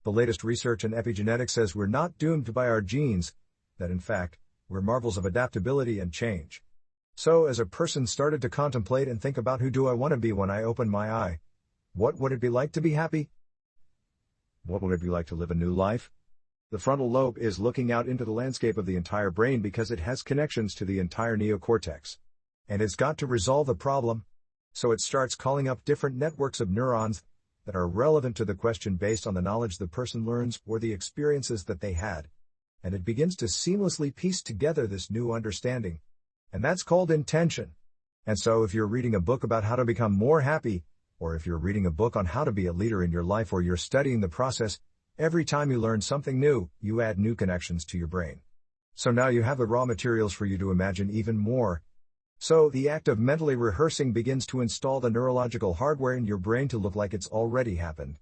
The latest research in epigenetics says we're not doomed by our genes, that in fact, we're marvels of adaptability and change. So as a person started to contemplate and think about who do I want to be when I open my eye, what would it be like to be happy? What would it be like to live a new life? The frontal lobe is looking out into the landscape of the entire brain because it has connections to the entire neocortex. And it's got to resolve a problem. So it starts calling up different networks of neurons that are relevant to the question based on the knowledge the person learns or the experiences that they had. And it begins to seamlessly piece together this new understanding. And that's called intention. And so if you're reading a book about how to become more happy, or if you're reading a book on how to be a leader in your life, or you're studying the process, every time you learn something new, you add new connections to your brain. So now you have the raw materials for you to imagine even more. So the act of mentally rehearsing begins to install the neurological hardware in your brain to look like it's already happened.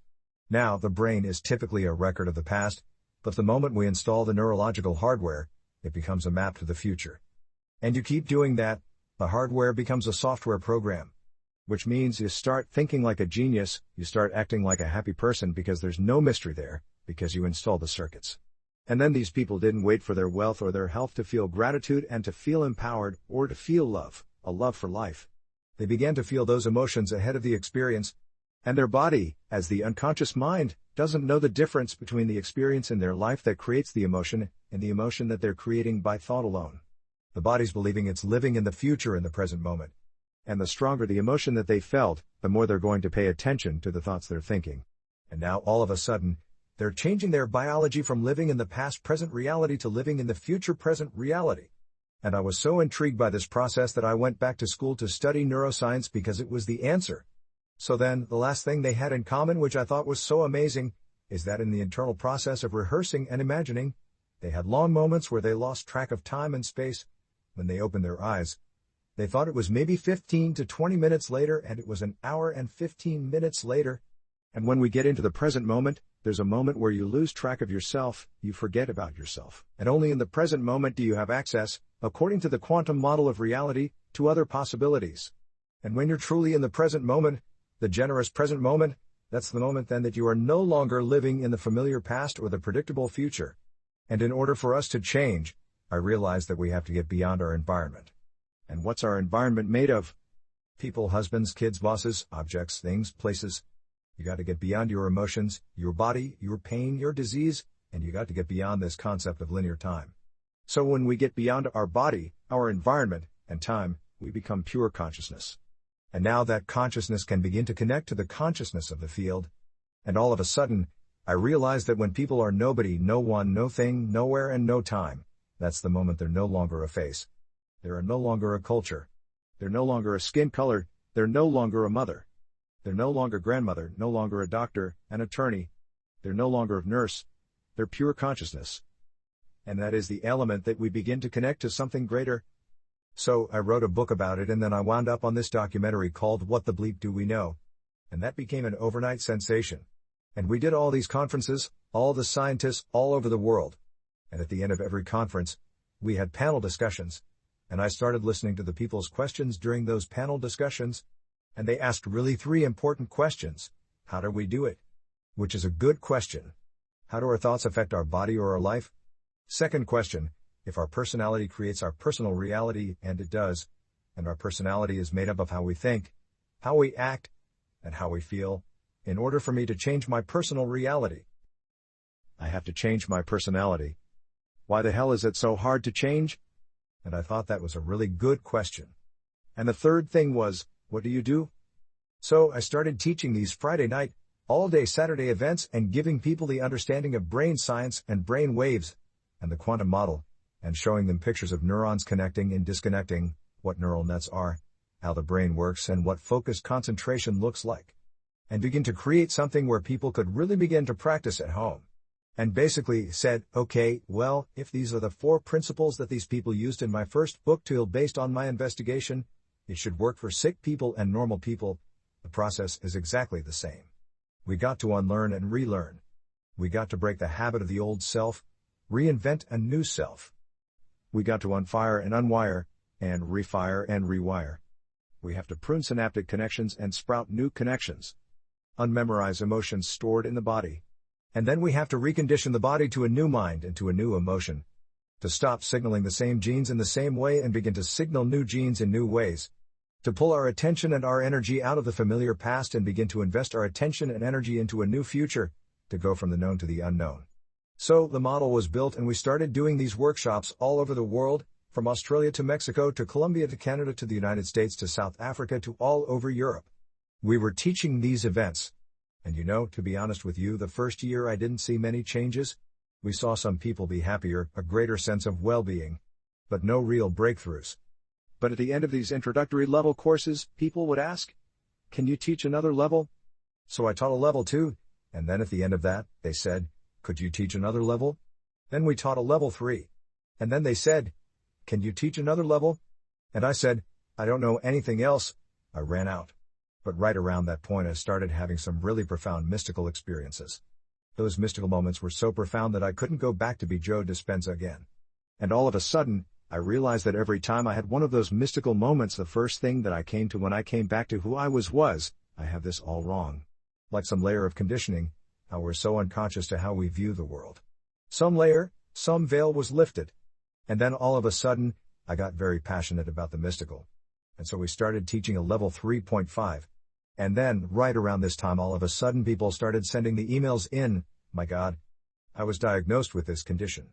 Now, the brain is typically a record of the past, but the moment we install the neurological hardware, it becomes a map to the future. And you keep doing that, the hardware becomes a software program. Which means you start thinking like a genius, you start acting like a happy person because there's no mystery there, because you install the circuits. And then these people didn't wait for their wealth or their health to feel gratitude and to feel empowered or to feel love, a love for life. They began to feel those emotions ahead of the experience, and their body, as the unconscious mind, doesn't know the difference between the experience in their life that creates the emotion and the emotion that they're creating by thought alone. The body's believing it's living in the future in the present moment. And the stronger the emotion that they felt, the more they're going to pay attention to the thoughts they're thinking. And now all of a sudden, they're changing their biology from living in the past-present reality to living in the future-present reality. And I was so intrigued by this process that I went back to school to study neuroscience because it was the answer. So then, the last thing they had in common, which I thought was so amazing, is that in the internal process of rehearsing and imagining, they had long moments where they lost track of time and space. When they opened their eyes, they thought it was maybe 15 to 20 minutes later, and it was an hour and 15 minutes later. And when we get into the present moment, there's a moment where you lose track of yourself, you forget about yourself. And only in the present moment do you have access, according to the quantum model of reality, to other possibilities. And when you're truly in the present moment, the generous present moment, that's the moment then that you are no longer living in the familiar past or the predictable future. And in order for us to change, I realized that we have to get beyond our environment. And what's our environment made of? People, husbands, kids, bosses, objects, things, places. You got to get beyond your emotions, your body, your pain, your disease, and you got to get beyond this concept of linear time. So when we get beyond our body, our environment, and time, we become pure consciousness. And now that consciousness can begin to connect to the consciousness of the field. And all of a sudden, I realized that when people are nobody, no one, no thing, nowhere, and no time, that's the moment they're no longer a face. They are no longer a culture. They're no longer a skin color. They're no longer a mother. They're no longer grandmother, no longer a doctor, an attorney. They're no longer a nurse. They're pure consciousness. And that is the element that we begin to connect to something greater. So I wrote a book about it, and then I wound up on this documentary called What the Bleep Do We Know? And that became an overnight sensation. And we did all these conferences, all the scientists all over the world. And at the end of every conference, we had panel discussions. And I started listening to the people's questions during those panel discussions. And they asked really 3 important questions. How do we do it? Which is a good question. How do our thoughts affect our body or our life? Second question, if our personality creates our personal reality, and it does, and our personality is made up of how we think, how we act, and how we feel, in order for me to change my personal reality, I have to change my personality. Why the hell is it so hard to change? And I thought that was a really good question. And the third thing was, what do you do? So I started teaching these Friday night, all-day Saturday events and giving people the understanding of brain science and brain waves and the quantum model, and showing them pictures of neurons connecting and disconnecting, what neural nets are, how the brain works, and what focused concentration looks like. And begin to create something where people could really begin to practice at home. And basically said, okay, well, if these are the 4 principles that these people used in my first book tool based on my investigation, it should work for sick people and normal people. The process is exactly the same. We got to unlearn and relearn. We got to break the habit of the old self, reinvent a new self. We got to unfire and unwire, and refire and rewire. We have to prune synaptic connections and sprout new connections. Unmemorize emotions stored in the body. And then we have to recondition the body to a new mind and to a new emotion. To stop signaling the same genes in the same way and begin to signal new genes in new ways. To pull our attention and our energy out of the familiar past and begin to invest our attention and energy into a new future, to go from the known to the unknown. So the model was built and we started doing these workshops all over the world, from Australia to Mexico to Colombia to Canada to the United States to South Africa to all over Europe. We were teaching these events. And to be honest with you, the first year I didn't see many changes. We saw some people be happier, a greater sense of well-being. But no real breakthroughs. But at the end of these introductory level courses, people would ask, "Can you teach another level?" So I taught a level 2, and then at the end of that, they said, "Could you teach another level?" Then we taught a level 3. And then they said, "Can you teach another level?" And I said, "I don't know anything else." I ran out. But right around that point I started having some really profound mystical experiences. Those mystical moments were so profound that I couldn't go back to be Joe Dispenza again. And all of a sudden, I realized that every time I had one of those mystical moments, the first thing that I came to when I came back to who I was, I have this all wrong. Like some layer of conditioning, how we're so unconscious to how we view the world. Some layer, some veil was lifted. And then all of a sudden, I got very passionate about the mystical. And so we started teaching a level 3.5. And then, right around this time, all of a sudden people started sending the emails in. My God, I was diagnosed with this condition.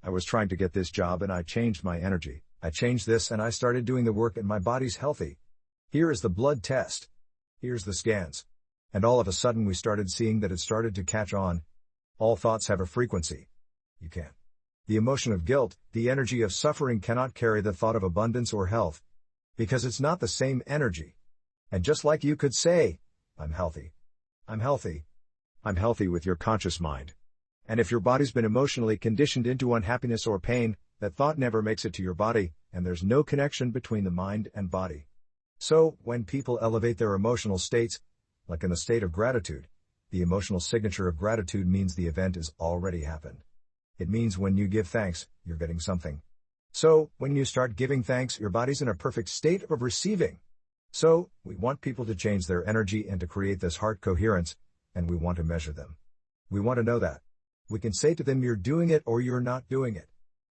I was trying to get this job and I changed my energy. I changed this and I started doing the work and my body's healthy. Here is the blood test. Here's the scans. And all of a sudden we started seeing that it started to catch on. All thoughts have a frequency. You can't. The emotion of guilt, the energy of suffering cannot carry the thought of abundance or health. Because it's not the same energy. And just like you could say, "I'm healthy. I'm healthy. I'm healthy" with your conscious mind. And if your body's been emotionally conditioned into unhappiness or pain, that thought never makes it to your body, and there's no connection between the mind and body. So, when people elevate their emotional states, like in the state of gratitude, the emotional signature of gratitude means the event has already happened. It means when you give thanks, you're getting something. So, when you start giving thanks, your body's in a perfect state of receiving. So, we want people to change their energy and to create this heart coherence, and we want to measure them. We want to know that. We can say to them, "You're doing it," or "You're not doing it."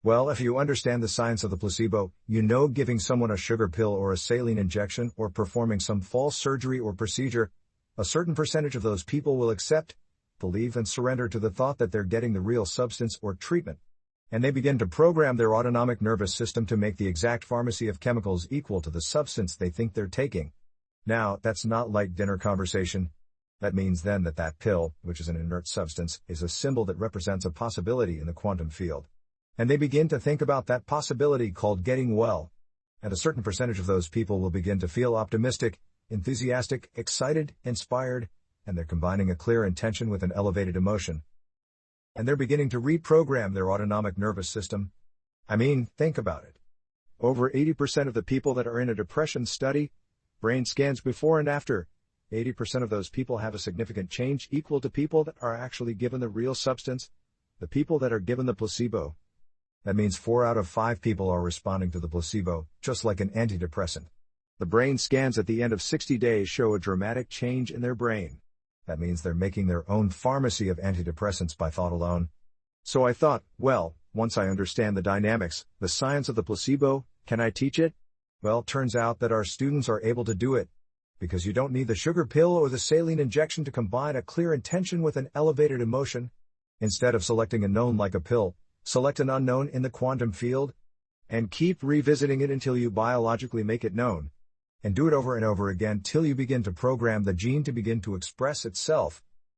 Well, if you understand the science of the placebo, giving someone a sugar pill or a saline injection or performing some false surgery or procedure, a certain percentage of those people will accept, believe and surrender to the thought that they're getting the real substance or treatment. And they begin to program their autonomic nervous system to make the exact pharmacy of chemicals equal to the substance they think they're taking. Now, that's not like dinner conversation. That means then that pill, which is an inert substance, is a symbol that represents a possibility in the quantum field. And they begin to think about that possibility called getting well. And a certain percentage of those people will begin to feel optimistic, enthusiastic, excited, inspired, and they're combining a clear intention with an elevated emotion. And they're beginning to reprogram their autonomic nervous system. I mean, think about it. Over 80% of the people that are in a depression study, brain scans before and after, 80% of those people have a significant change equal to people that are actually given the real substance, the people that are given the placebo. That means 4 out of 5 people are responding to the placebo, just like an antidepressant. The brain scans at the end of 60 days show a dramatic change in their brain. That means they're making their own pharmacy of antidepressants by thought alone. So I thought, well, once I understand the dynamics, the science of the placebo, can I teach it? Well, turns out that our students are able to do it. Because you don't need the sugar pill or the saline injection to combine a clear intention with an elevated emotion. Instead of selecting a known like a pill, select an unknown in the quantum field, and keep revisiting it until you biologically make it known. And do it over and over again till you begin to program the gene to begin to express itself.